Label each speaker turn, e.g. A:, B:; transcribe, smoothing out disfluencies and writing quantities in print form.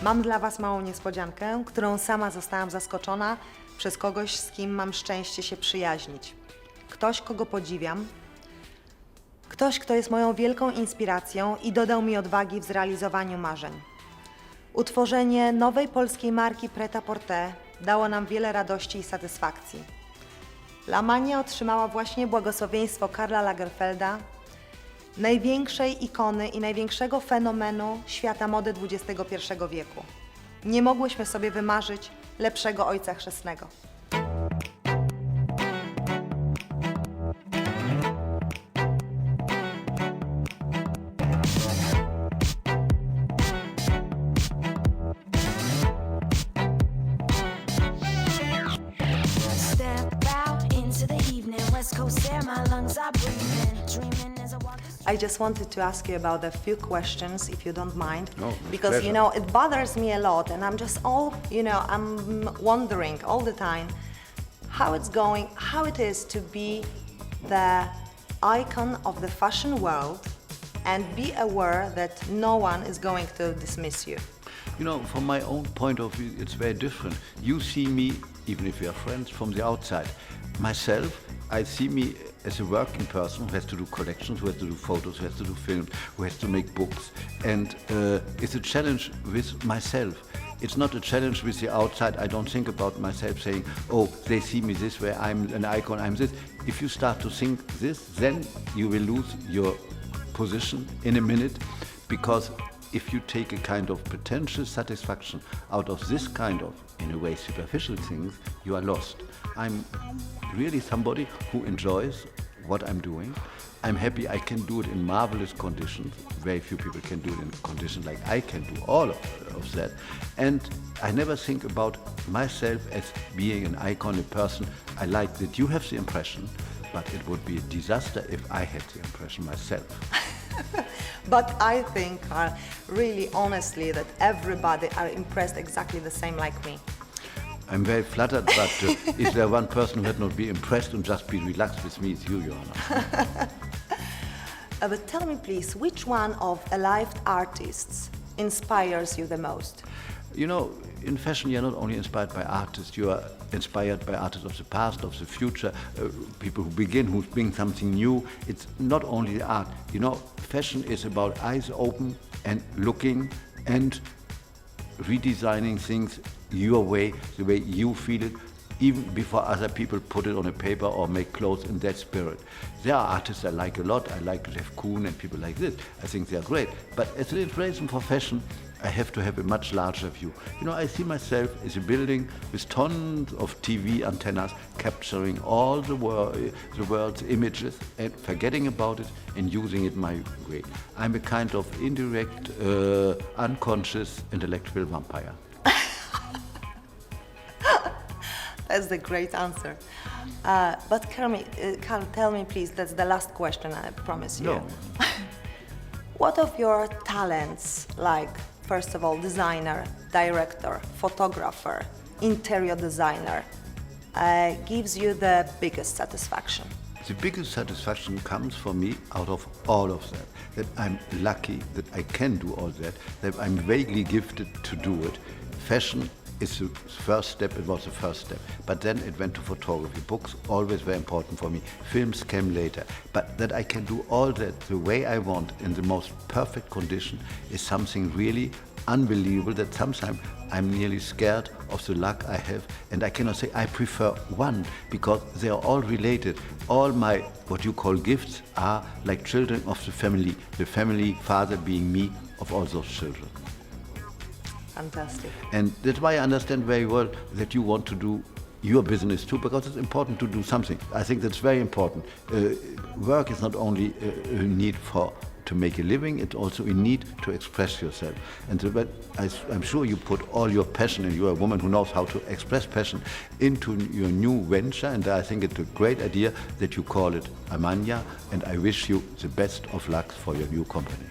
A: Mam dla Was małą niespodziankę, którą sama zostałam zaskoczona przez kogoś, z kim mam szczęście się przyjaźnić. Ktoś, kogo podziwiam, ktoś, kto jest moją wielką inspiracją i dodał mi odwagi w zrealizowaniu marzeń. Utworzenie nowej polskiej marki Pret-a-Porter dało nam wiele radości i satysfakcji. La Mania otrzymała właśnie błogosławieństwo Karla Lagerfelda, największej ikony i największego fenomenu świata mody XXI wieku. Nie mogłyśmy sobie wymarzyć lepszego ojca chrzestnego. I just wanted to ask you about a few questions, if you don't mind, because
B: pleasure.
A: you know it bothers me a lot, and I'm just I'm wondering all the time how it is to be the icon of the fashion world and be aware that no one is going to dismiss you.
B: You know, from my own point of view, it's very different. You see me, even if we are friends, from the outside. Myself, I see me as a working person who has to do collections, who has to do photos, who has to do films, who has to make books. And it's a challenge with myself. It's not a challenge with the outside. I don't think about myself saying, oh, they see me this way, I'm an icon, I'm this. If you start to think this, then you will lose your position in a minute, because if you take a kind of potential satisfaction out of this kind of, in a way, superficial things, you are lost. I'm really somebody who enjoys what I'm doing. I'm happy I can do it in marvelous conditions. Very few people can do it in conditions like I can do all of that. And I never think about myself as being an icon, a person. I like that you have the impression, but it would be a disaster if I had the impression myself.
A: But I think, Karl, really honestly, that everybody are impressed exactly the same like me.
B: I'm very flattered, but is there one person who had not be impressed and just be relaxed with me? It's you, Johanna.
A: But tell me, please, which one of alive artists inspires you the most?
B: You know, in fashion, you're not only inspired by artists, you are inspired by artists of the past, of the future, people who bring something new. It's not only the art. You know, fashion is about eyes open and looking and redesigning things your way, the way you feel it, even before other people put it on a paper or make clothes in that spirit. There are artists I like a lot. I like Jeff Koons and people like this. I think they are great. But as an inspiration for fashion, I have to have a much larger view. You know, I see myself as a building with tons of TV antennas capturing all the world's images and forgetting about it and using it my way. I'm a kind of indirect, unconscious intellectual vampire.
A: That's the great answer. But Karl, tell me please, that's the last question, I promise you.
B: No.
A: What of your talents, like, first of all, designer, director, photographer, interior designer, gives you the biggest satisfaction?
B: The biggest satisfaction comes for me out of all of that I'm lucky that I can do all that I'm vaguely gifted to do it. Fashion is the first step, it was the first step. But then it went to photography. Books, always very important for me. Films came later. But that I can do all that the way I want in the most perfect condition is something really unbelievable, that sometimes I'm nearly scared of the luck I have, and I cannot say I prefer one, because they are all related. All my, what you call gifts, are like children of the family father being me, of all those children.
A: Fantastic.
B: And that's why I understand very well that you want to do your business too, because it's important to do something. I think that's very important. Work is not only a need to make a living, it's also a need to express yourself. And so, I'm sure you put all your passion, and you're a woman who knows how to express passion, into your new venture, and I think it's a great idea that you call it La Mania, and I wish you the best of luck for your new company.